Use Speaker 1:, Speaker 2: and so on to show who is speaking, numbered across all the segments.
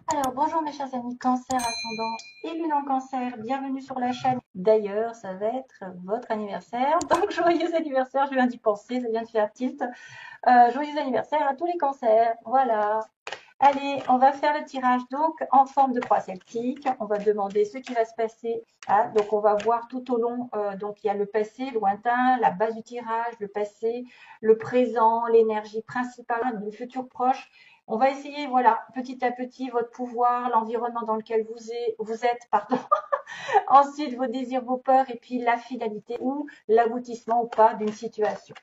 Speaker 1: Alors, bonjour mes chers amis cancer, ascendant et lune en cancer, bienvenue sur la chaîne. D'ailleurs, ça va être votre anniversaire, donc joyeux anniversaire, je viens d'y penser, ça vient de faire tilt. Joyeux anniversaire à tous les cancers, voilà. Allez, on va faire le tirage donc en forme de croix celtique. On va demander ce qui va se passer. Ah, donc on va voir tout au long. Donc il y a le passé, lointain, la base du tirage, le passé, le présent, l'énergie principale, le futur proche. On va essayer, voilà, petit à petit, votre pouvoir, l'environnement dans lequel vous êtes, pardon. Ensuite, vos désirs, vos peurs, et puis la finalité ou l'aboutissement ou pas d'une situation.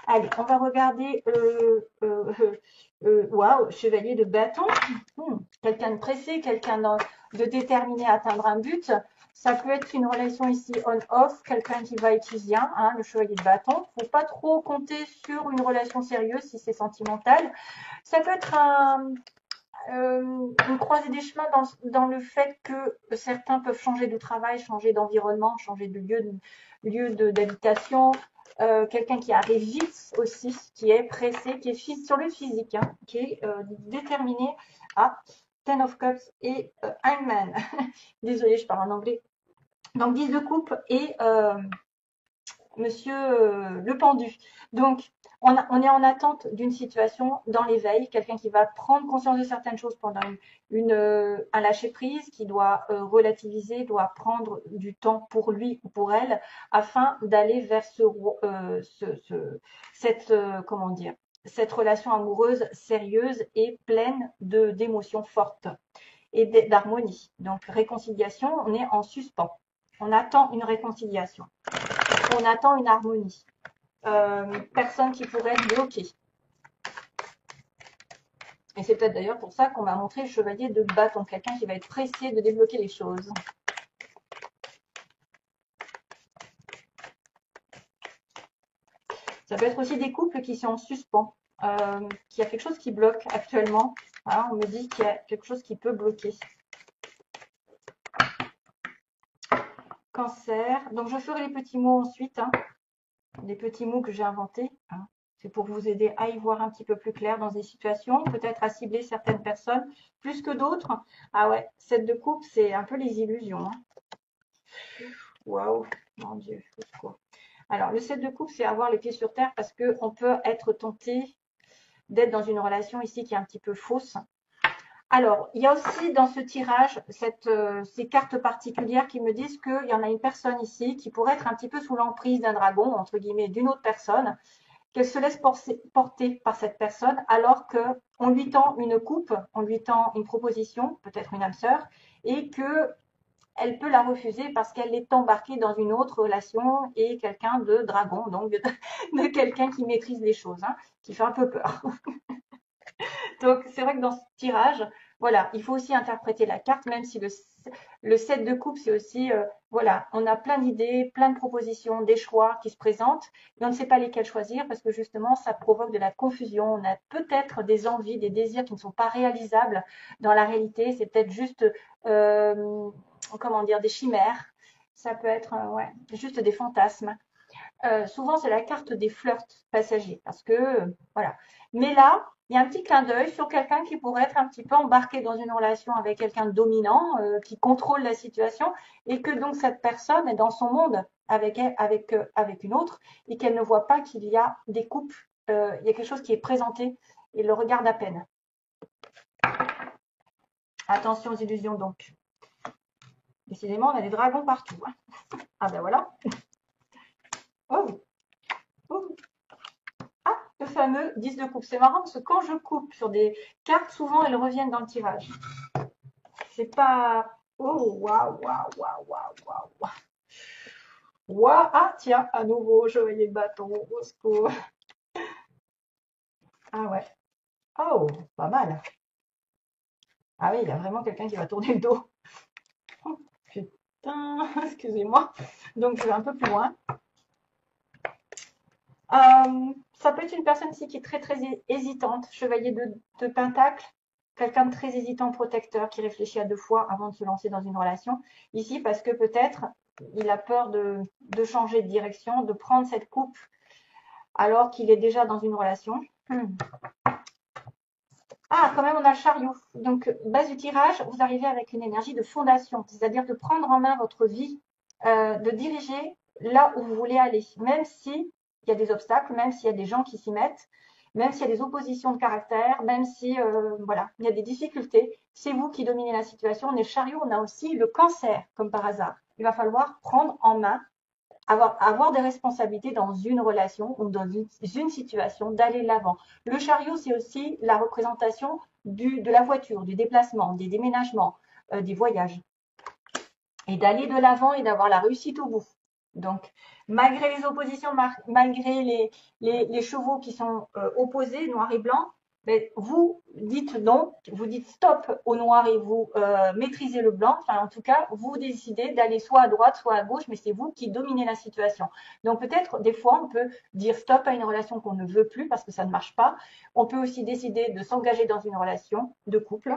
Speaker 1: Allez, on va regarder. Waouh, chevalier de bâton. Quelqu'un de pressé, quelqu'un de déterminé à atteindre un but. Ça peut être une relation ici on-off, quelqu'un qui va être usien, hein, le chevalier de bâton. Il ne faut pas trop compter sur une relation sérieuse si c'est sentimental. Ça peut être une croisée des chemins dans le fait que certains peuvent changer de travail, changer d'environnement, changer de lieu d'habitation. Quelqu'un qui arrive vite aussi, qui est pressé, qui est sur le physique, hein, qui est déterminé à Ten of Cups et Hangman. Désolée, je parle en anglais. Donc 10 de coupe et Monsieur le pendu. Donc, on est en attente d'une situation dans l'éveil, quelqu'un qui va prendre conscience de certaines choses pendant un lâcher-prise, qui doit relativiser, doit prendre du temps pour lui ou pour elle, afin d'aller vers comment dire, cette relation amoureuse sérieuse et pleine d'émotions fortes et d'harmonie. Donc, réconciliation, on est en suspens. On attend une réconciliation. On attend une harmonie. Personne qui pourrait être bloquée. Et c'est peut-être d'ailleurs pour ça qu'on m'a montré le chevalier de bâton, quelqu'un qui va être pressé de débloquer les choses. Ça peut être aussi des couples qui sont en suspens, qui a quelque chose qui bloque actuellement. Voilà, on me dit qu'il y a quelque chose qui peut bloquer. Cancer. Donc je ferai les petits mots ensuite, hein, les petits mots que j'ai inventés. Hein. C'est pour vous aider à y voir un petit peu plus clair dans des situations, peut-être à cibler certaines personnes plus que d'autres. Ah ouais, 7 de coupe, c'est un peu les illusions. Hein. Waouh, mon Dieu, quoi. Alors, le 7 de coupe, c'est avoir les pieds sur terre parce qu'on peut être tenté d'être dans une relation ici qui est un petit peu fausse. Alors, il y a aussi dans ce tirage ces cartes particulières qui me disent qu'il y en a une personne ici qui pourrait être un petit peu sous l'emprise d'un dragon, entre guillemets, d'une autre personne, qu'elle se laisse porter par cette personne alors qu'on lui tend une coupe, on lui tend une proposition, peut-être une âme sœur, et qu'elle peut la refuser parce qu'elle est embarquée dans une autre relation et quelqu'un de dragon, donc de quelqu'un qui maîtrise les choses, hein, qui fait un peu peur. Donc c'est vrai que dans ce tirage, voilà, il faut aussi interpréter la carte, même si le 7 de coupe, c'est aussi, voilà, on a plein d'idées, plein de propositions, des choix qui se présentent, et on ne sait pas lesquels choisir parce que justement, ça provoque de la confusion. On a peut-être des envies, des désirs qui ne sont pas réalisables dans la réalité. C'est peut-être juste, comment dire, des chimères. Ça peut être, ouais, juste des fantasmes. Souvent, c'est la carte des flirts passagers parce que, voilà. Mais là, il y a un petit clin d'œil sur quelqu'un qui pourrait être un petit peu embarqué dans une relation avec quelqu'un de dominant, qui contrôle la situation et que donc cette personne est dans son monde avec une autre et qu'elle ne voit pas qu'il y a des coupes, il y a quelque chose qui est présenté et le regarde à peine. Attention aux illusions donc. Décidément, on a des dragons partout. Hein. Ah ben voilà. Oh, oh. Le fameux 10 de coupe. C'est marrant parce que quand je coupe sur des cartes, souvent elles reviennent dans le tirage. C'est pas. Oh, waouh, waouh, waouh, waouh, waouh. Waouh, ah, tiens, à nouveau, chevalier de bâton, au secours. Ah ouais. Oh, pas mal. Ah oui, il y a vraiment quelqu'un qui va tourner le dos. Oh, putain, excusez-moi. Donc je vais un peu plus loin. Ça peut être une personne ici qui est très très hésitante, chevalier de pentacle, quelqu'un de très hésitant, protecteur, qui réfléchit à deux fois avant de se lancer dans une relation. Ici, parce que peut-être il a peur de changer de direction, de prendre cette coupe alors qu'il est déjà dans une relation. Ah, quand même, on a le chariot. Donc, base du tirage, vous arrivez avec une énergie de fondation, c'est-à-dire de prendre en main votre vie, de diriger là où vous voulez aller, même si il y a des obstacles, même s'il y a des gens qui s'y mettent, même s'il y a des oppositions de caractère, même si voilà, il y a des difficultés. C'est vous qui dominez la situation. On est le chariot, on a aussi le cancer, comme par hasard. Il va falloir prendre en main avoir des responsabilités dans une relation ou dans une situation, d'aller de l'avant. Le chariot, c'est aussi la représentation de la voiture, du déplacement, des déménagements, des voyages. Et d'aller de l'avant et d'avoir la réussite au bout. Donc, malgré les oppositions, malgré les chevaux qui sont opposés, noir et blanc, mais vous dites non, vous dites stop au noir et vous maîtrisez le blanc. Enfin, en tout cas, vous décidez d'aller soit à droite, soit à gauche, mais c'est vous qui dominez la situation. Donc, peut-être, des fois, on peut dire stop à une relation qu'on ne veut plus parce que ça ne marche pas. On peut aussi décider de s'engager dans une relation de couple.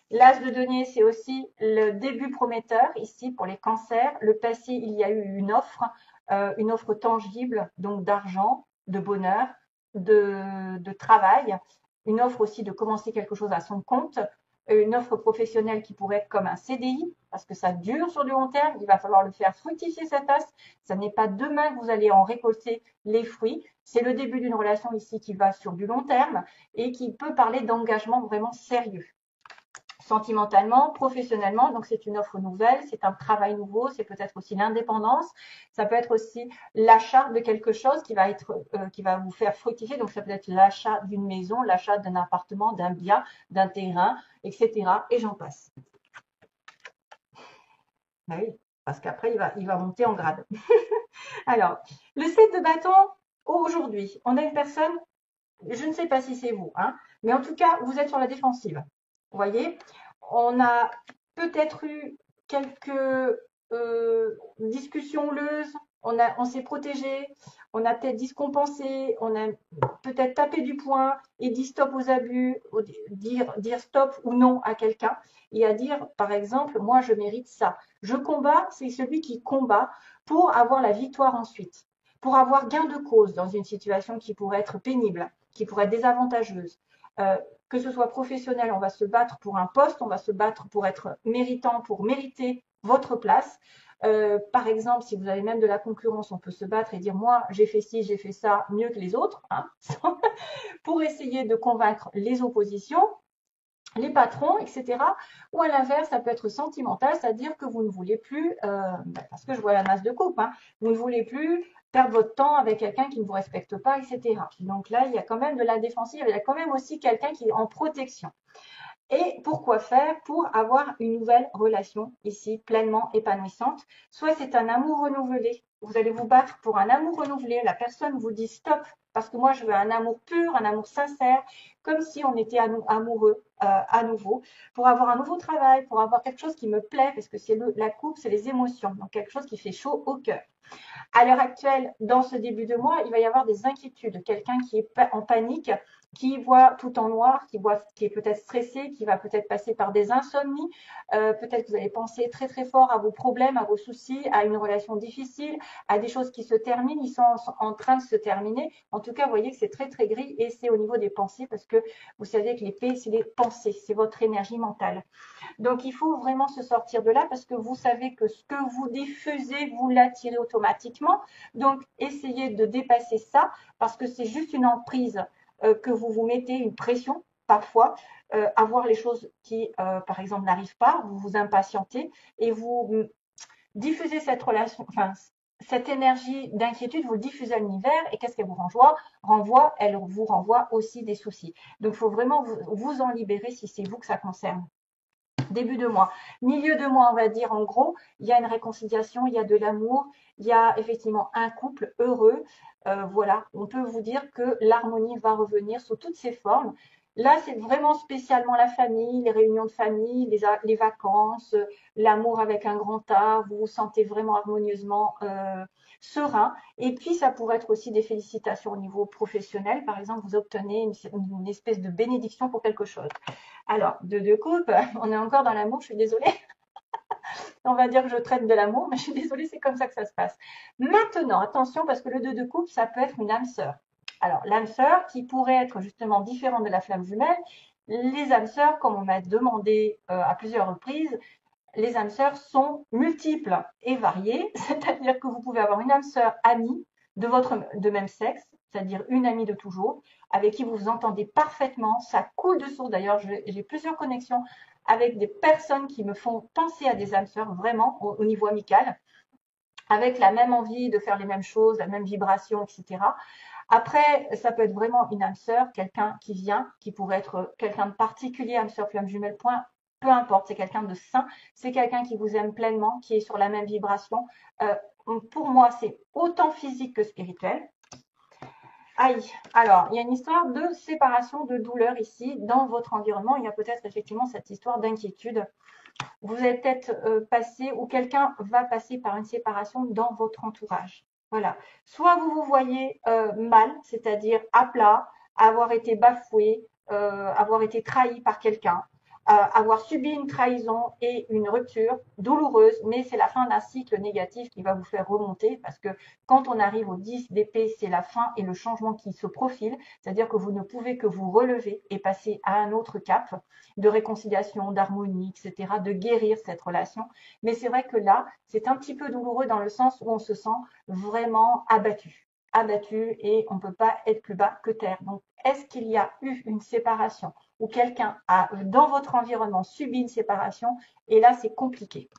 Speaker 1: L'as de denier, c'est aussi le début prometteur. Ici, pour les cancers, le passé, il y a eu une offre tangible, donc d'argent, de bonheur, de travail, une offre aussi de commencer quelque chose à son compte, une offre professionnelle qui pourrait être comme un CDI, parce que ça dure sur du long terme, il va falloir le faire fructifier cette as. Ça n'est pas demain que vous allez en récolter les fruits. C'est le début d'une relation ici qui va sur du long terme et qui peut parler d'engagement vraiment sérieux sentimentalement, professionnellement. Donc, c'est une offre nouvelle, c'est un travail nouveau, c'est peut-être aussi l'indépendance. Ça peut être aussi l'achat de quelque chose qui va vous faire fructifier. Donc, ça peut être l'achat d'une maison, l'achat d'un appartement, d'un bien, d'un terrain, etc. Et j'en passe. Ben oui, parce qu'après, il va monter en grade. Alors, le 7 de bâton, aujourd'hui, on a une personne, je ne sais pas si c'est vous, hein, mais en tout cas, vous êtes sur la défensive. Vous voyez, on a peut-être eu quelques discussions houleuses, on s'est protégé, on a peut-être dit ce qu'on pensait, on a peut-être tapé du poing et dit stop aux abus, dire stop ou non à quelqu'un et à dire par exemple, moi je mérite ça. Je combats, c'est celui qui combat pour avoir la victoire ensuite, pour avoir gain de cause dans une situation qui pourrait être pénible, qui pourrait être désavantageuse. Que ce soit professionnel, on va se battre pour un poste, on va se battre pour être méritant, pour mériter votre place. Par exemple, si vous avez même de la concurrence, on peut se battre et dire moi j'ai fait ci, j'ai fait ça mieux que les autres, hein, pour essayer de convaincre les oppositions, les patrons, etc. Ou à l'inverse, ça peut être sentimental, c'est-à-dire que vous ne voulez plus, parce que je vois la masse de coupe, hein, vous ne voulez plus perdre votre temps avec quelqu'un qui ne vous respecte pas, etc. Donc là, il y a quand même de la défensive, il y a quand même aussi quelqu'un qui est en protection. Et pourquoi faire pour avoir une nouvelle relation ici pleinement épanouissante? Soit c'est un amour renouvelé, vous allez vous battre pour un amour renouvelé, la personne vous dit stop parce que moi je veux un amour pur, un amour sincère, comme si on était amoureux à nouveau, pour avoir un nouveau travail, pour avoir quelque chose qui me plaît, parce que c'est la coupe, c'est les émotions, donc quelque chose qui fait chaud au cœur. À l'heure actuelle, dans ce début de mois, il va y avoir des inquiétudes. Quelqu'un qui est en panique, qui voit tout en noir, qui est peut-être stressé, qui va peut-être passer par des insomnies. Peut-être que vous allez penser très très fort à vos problèmes, à vos soucis, à une relation difficile, à des choses qui se terminent, ils sont en train de se terminer. En tout cas, vous voyez que c'est très très gris et c'est au niveau des pensées parce que vous savez que l'épée, c'est les pensées, c'est votre énergie mentale. Donc, il faut vraiment se sortir de là parce que vous savez que ce que vous diffusez, vous l'attirez automatiquement. Donc, essayez de dépasser ça parce que c'est juste une emprise que vous vous mettez, une pression parfois, à voir les choses qui, par exemple, n'arrivent pas, vous vous impatientez et vous diffusez cette relation, enfin, cette énergie d'inquiétude, vous le diffusez à l'univers et qu'est-ce qu'elle vous renvoie? Elle vous renvoie aussi des soucis. Donc, il faut vraiment vous en libérer si c'est vous que ça concerne. Début de mois. Milieu de mois, on va dire en gros, il y a une réconciliation, il y a de l'amour, il y a effectivement un couple heureux. Voilà, on peut vous dire que l'harmonie va revenir sous toutes ses formes. Là, c'est vraiment spécialement la famille, les réunions de famille, les vacances, l'amour avec un grand A, vous vous sentez vraiment harmonieusement serein. Et puis, ça pourrait être aussi des félicitations au niveau professionnel. Par exemple, vous obtenez une espèce de bénédiction pour quelque chose. Alors, de coupe, on est encore dans l'amour, je suis désolée. On va dire que je traite de l'amour, mais je suis désolée, c'est comme ça que ça se passe. Maintenant, attention, parce que le 2 de coupe, ça peut être une âme sœur. Alors, l'âme sœur qui pourrait être justement différente de la flamme jumelle, Les âmes sœurs, comme on m'a demandé à plusieurs reprises, les âmes sœurs sont multiples et variées, c'est-à-dire que vous pouvez avoir une âme sœur amie de même sexe, c'est-à-dire une amie de toujours, avec qui vous vous entendez parfaitement, ça coule de source. D'ailleurs, j'ai plusieurs connexions avec des personnes qui me font penser à des âmes sœurs vraiment au niveau amical, avec la même envie de faire les mêmes choses, la même vibration, etc. Après, ça peut être vraiment une âme sœur, quelqu'un qui vient, qui pourrait être quelqu'un de particulier, âme sœur, flamme jumelle, point, peu importe, c'est quelqu'un de sain, c'est quelqu'un qui vous aime pleinement, qui est sur la même vibration. Pour moi, c'est autant physique que spirituel. Aïe, alors, il y a une histoire de séparation, de douleur ici, dans votre environnement. Il y a peut-être effectivement cette histoire d'inquiétude. Vous allez peut-être passer, ou quelqu'un va passer par une séparation dans votre entourage. Voilà. Soit vous vous voyez mal, c'est-à-dire à plat, avoir été bafoué, avoir été trahi par quelqu'un, avoir subi une trahison et une rupture douloureuse, mais c'est la fin d'un cycle négatif qui va vous faire remonter parce que quand on arrive au 10 d'épée, c'est la fin et le changement qui se profile, c'est-à-dire que vous ne pouvez que vous relever et passer à un autre cap de réconciliation, d'harmonie, etc., de guérir cette relation. Mais c'est vrai que là, c'est un petit peu douloureux dans le sens où on se sent vraiment abattu et on ne peut pas être plus bas que terre. Donc, est-ce qu'il y a eu une séparation ou quelqu'un a, dans votre environnement, subi une séparation? Et là, c'est compliqué.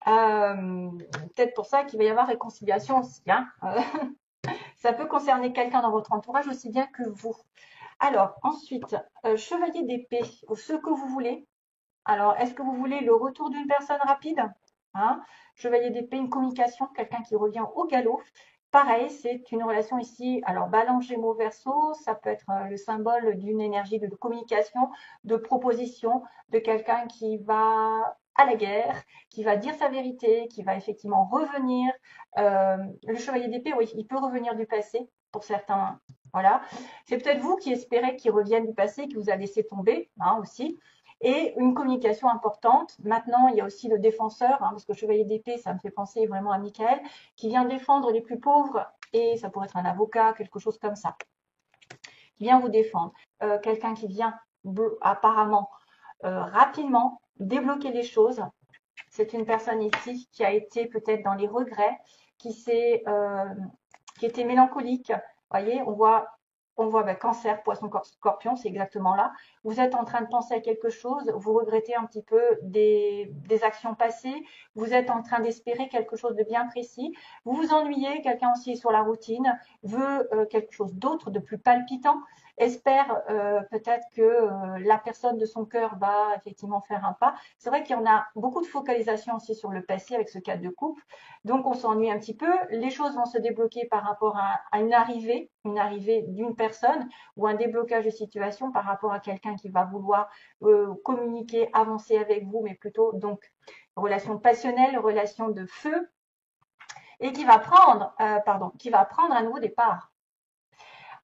Speaker 1: Peut-être pour ça qu'il va y avoir réconciliation aussi. Hein. Ça peut concerner quelqu'un dans votre entourage aussi bien que vous. Alors, ensuite, chevalier d'épée, ce que vous voulez. Alors, est-ce que vous voulez le retour d'une personne rapide? Hein? Chevalier d'épée, une communication, quelqu'un qui revient au galop. Pareil, c'est une relation ici. Alors, balance Gémeaux Verseau, ça peut être le symbole d'une énergie de communication, de proposition, de quelqu'un qui va à la guerre, qui va dire sa vérité, qui va effectivement revenir. Le chevalier d'épée, oui, il peut revenir du passé pour certains. Voilà. C'est peut-être vous qui espérez qu'il revienne du passé, qui vous a laissé tomber hein, aussi. Et une communication importante. Maintenant, il y a aussi le défenseur, hein, parce que chevalier d'épée, ça me fait penser vraiment à Michael, qui vient défendre les plus pauvres, et ça pourrait être un avocat, quelque chose comme ça, qui vient vous défendre. Quelqu'un qui vient apparemment rapidement débloquer les choses. C'est une personne ici qui a été peut-être dans les regrets, qui était mélancolique. Vous voyez, on voit cancer, poisson, scorpion, c'est exactement là. Vous êtes en train de penser à quelque chose, vous regrettez un petit peu des actions passées, vous êtes en train d'espérer quelque chose de bien précis, vous vous ennuyez, quelqu'un aussi est sur la routine, veut quelque chose d'autre, de plus palpitant, espère peut-être que la personne de son cœur va effectivement faire un pas. C'est vrai qu'il y en a beaucoup de focalisation aussi sur le passé avec ce cadre de couple, donc on s'ennuie un petit peu, les choses vont se débloquer par rapport à une arrivée d'une personne ou un déblocage de situation par rapport à quelqu'un qui va vouloir communiquer, avancer avec vous, mais plutôt donc relation passionnelle, relation de feu, et qui va prendre un nouveau départ.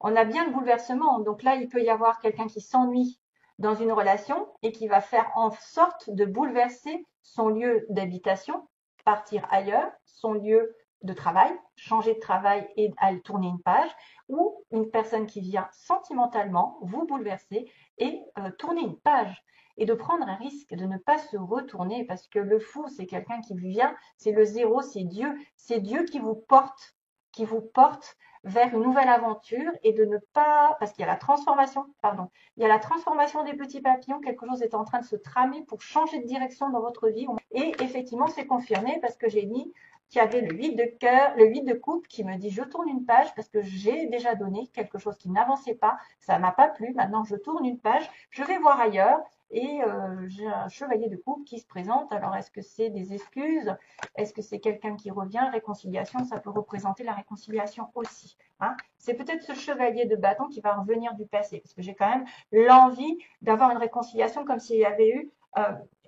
Speaker 1: On a bien le bouleversement, donc là il peut y avoir quelqu'un qui s'ennuie dans une relation et qui va faire en sorte de bouleverser son lieu d'habitation, partir ailleurs, son lieu de travail, changer de travail et aller tourner une page, ou une personne qui vient sentimentalement vous bouleverser et tourner une page et de prendre un risque, de ne pas se retourner parce que le fou, c'est quelqu'un qui vient, c'est le zéro, c'est Dieu qui vous porte vers une nouvelle aventure et de ne pas, parce qu'il y a la transformation, pardon, il y a la transformation des petits papillons, quelque chose est en train de se tramer pour changer de direction dans votre vie. Et effectivement, c'est confirmé parce que j'ai dit qu'il y avait le 8 de cœur, le 8 de coupe qui me dit je tourne une page parce que j'ai déjà donné quelque chose qui n'avançait pas, ça m'a pas plu, maintenant je tourne une page, je vais voir ailleurs. Et j'ai un chevalier de coupe qui se présente. Alors, est-ce que c'est des excuses? Est-ce que c'est quelqu'un qui revient? Réconciliation, ça peut représenter la réconciliation aussi. Hein. C'est peut-être ce chevalier de bâton qui va revenir du passé. Parce que j'ai quand même l'envie d'avoir une réconciliation comme s'il y avait eu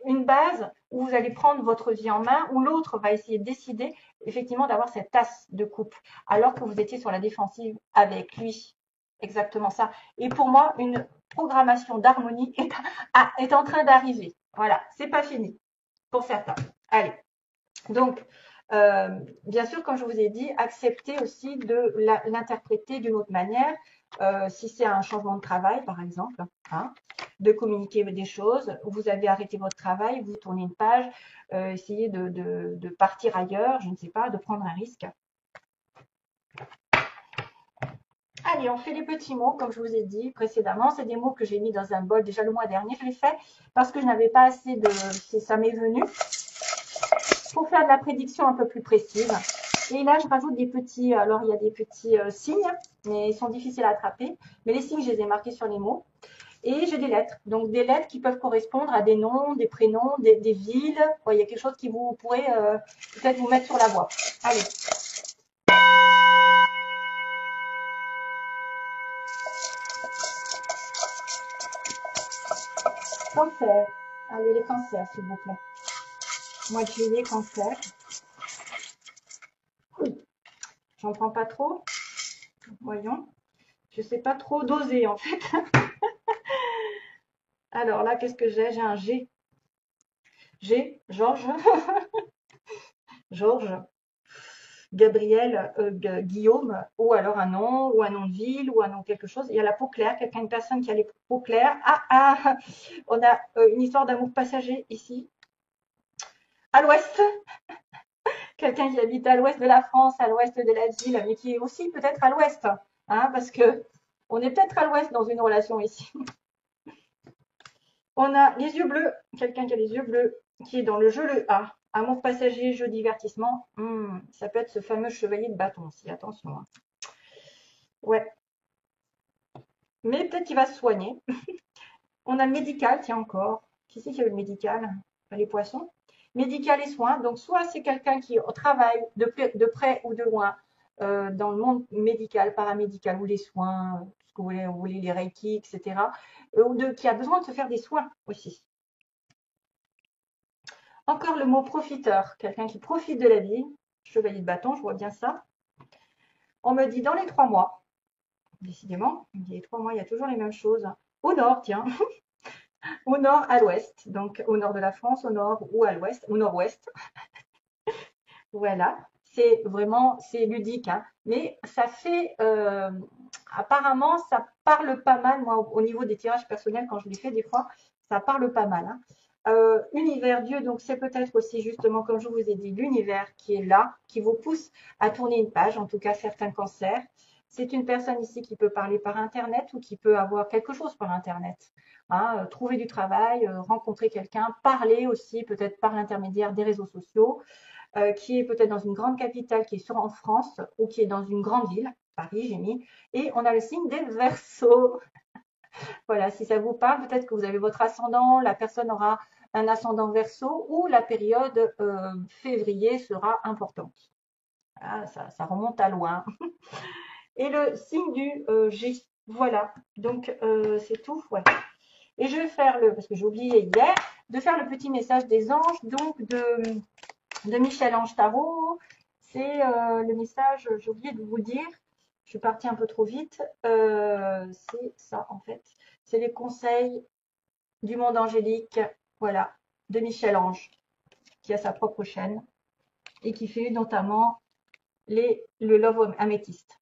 Speaker 1: une base où vous allez prendre votre vie en main, où l'autre va essayer de décider effectivement d'avoir cette tasse de coupe, alors que vous étiez sur la défensive avec lui. Exactement ça. Et pour moi, une programmation d'harmonie est en train d'arriver. Voilà, c'est pas fini pour certains. Allez. Donc, bien sûr, comme je vous ai dit, acceptez aussi de l'interpréter d'une autre manière. si c'est un changement de travail, par exemple, hein, de communiquer des choses. Vous avez arrêté votre travail, vous tournez une page, essayez de partir ailleurs, je ne sais pas, de prendre un risque. Allez, on fait les petits mots, comme je vous ai dit précédemment. C'est des mots que j'ai mis dans un bol déjà le mois dernier. Je l'ai fait parce que je n'avais pas assez de... Ça m'est venu pour faire de la prédiction un peu plus précise. Et là, je rajoute des petits... Alors, il y a des petits signes, mais ils sont difficiles à attraper. Mais les signes, je les ai marqués sur les mots. Et j'ai des lettres. Donc, des lettres qui peuvent correspondre à des noms, des prénoms, des villes. Il y a quelque chose qui vous pourrait peut-être vous mettre sur la voie. Allez. Cancer. Allez, les cancers, s'il vous plaît. Mois de juillet, cancer. J'en prends pas trop. Voyons. Je sais pas trop doser, en fait. Alors là, qu'est-ce que j'ai? J'ai un G. G, Georges. Georges. Gabriel, Guillaume, ou alors un nom de ville, ou un nom quelque chose. Il y a la peau claire, une personne qui a les peaux claires. Ah, on a une histoire d'amour passager ici. À l'ouest, quelqu'un qui habite à l'ouest de la France, à l'ouest de la ville, mais qui est aussi peut-être à l'ouest, hein, parce que on est peut-être à l'ouest dans une relation ici. On a les yeux bleus, quelqu'un qui a les yeux bleus, qui est dans le jeu le A. Amour passager, jeu divertissement. Ça peut être ce fameux chevalier de bâton aussi, attention. Hein. Ouais. Mais peut-être qu'il va se soigner. On a le médical, tiens encore. Qui c'est qui a eu le médical? Les poissons. Médical et soins. Donc, soit c'est quelqu'un qui travaille de près ou de loin dans le monde médical, paramédical ou les soins, ce que vous voulez les reiki, etc. Ou qui a besoin de se faire des soins aussi. Encore le mot profiteur, quelqu'un qui profite de la vie. Chevalier de bâton, je vois bien ça. On me dit dans les 3 mois, décidément, les 3 mois, il y a toujours les mêmes choses. Au nord, tiens, au nord, à l'ouest, donc au nord de la France, au nord ou à l'ouest, au nord-ouest. Voilà, c'est vraiment, c'est ludique, hein. Mais ça fait, apparemment, ça parle pas mal, moi, au niveau des tirages personnels, quand je les fais des fois, ça parle pas mal. Hein. Univers Dieu, donc c'est peut-être aussi justement, comme je vous ai dit, l'univers qui est là, qui vous pousse à tourner une page, en tout cas certains cancers. C'est une personne ici qui peut parler par Internet ou qui peut avoir quelque chose par Internet. Hein, trouver du travail, rencontrer quelqu'un, parler aussi peut-être par l'intermédiaire des réseaux sociaux, qui est peut-être dans une grande capitale, qui est en France ou qui est dans une grande ville, Paris j'ai mis, et on a le signe des Verseaux. Voilà, si ça vous parle, peut-être que vous avez votre ascendant, la personne aura un ascendant Verseau ou la période février sera importante. Ah, ça remonte à loin. Et le signe du G. Voilà, donc c'est tout. Ouais. Et je vais faire parce que j'ai oublié hier, de faire le petit message des anges, donc de Michel-Ange Tarot. C'est le message, j'ai oublié de vous le dire, je suis partie un peu trop vite. C'est ça en fait. C'est les conseils du monde angélique, voilà, de Michel-Ange, qui a sa propre chaîne et qui fait notamment le Love Améthyste.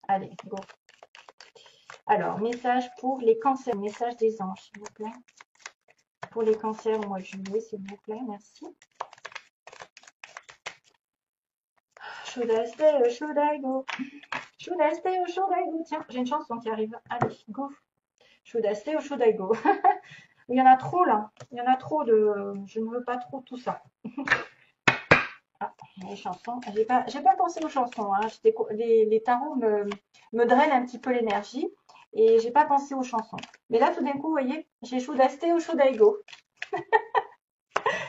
Speaker 1: Allez, go. Alors, message pour les cancers, message des anges, s'il vous plaît. Pour les cancers au mois de juillet, s'il vous plaît, merci. Should I stay or should I go? Should I stay or should I go? Tiens, j'ai une chanson qui arrive. Allez, go. Should I stay or should I go? Il y en a trop là. Il y en a trop de. Je ne veux pas trop tout ça. Ah, les chansons. J'ai pas pensé aux chansons. Hein. Les tarots me drainent un petit peu l'énergie. Et j'ai pas pensé aux chansons. Mais là, tout d'un coup, vous voyez, j'ai should I stay or should I go?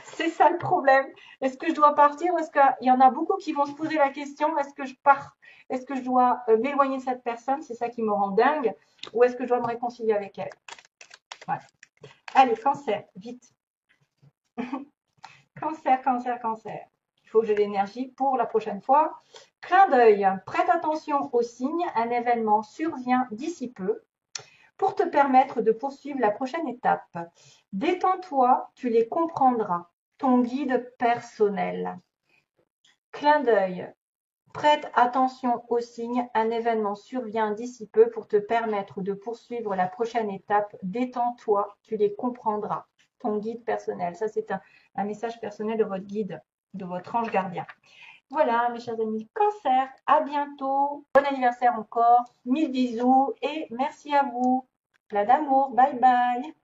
Speaker 1: C'est ça le problème. Est-ce que je dois partir ou est-ce qu'il y en a beaucoup qui vont se poser la question, est-ce que je pars? Est-ce que je dois m'éloigner de cette personne? C'est ça qui me rend dingue. Ou est-ce que je dois me réconcilier avec elle? Voilà. Allez, cancer, vite. Cancer, cancer, cancer. Il faut que j'ai l'énergie pour la prochaine fois. Clin d'œil. Prête attention aux signes. Un événement survient d'ici peu pour te permettre de poursuivre la prochaine étape. Détends-toi, tu les comprendras. Ton guide personnel. Clin d'œil. Prête attention aux signes, un événement survient d'ici peu pour te permettre de poursuivre la prochaine étape. Détends-toi, tu les comprendras. Ton guide personnel. Ça, c'est un message personnel de votre guide, de votre ange gardien. Voilà, mes chers amis, Cancer, à bientôt. Bon anniversaire encore, 1000 bisous et merci à vous. Plein d'amour, bye bye.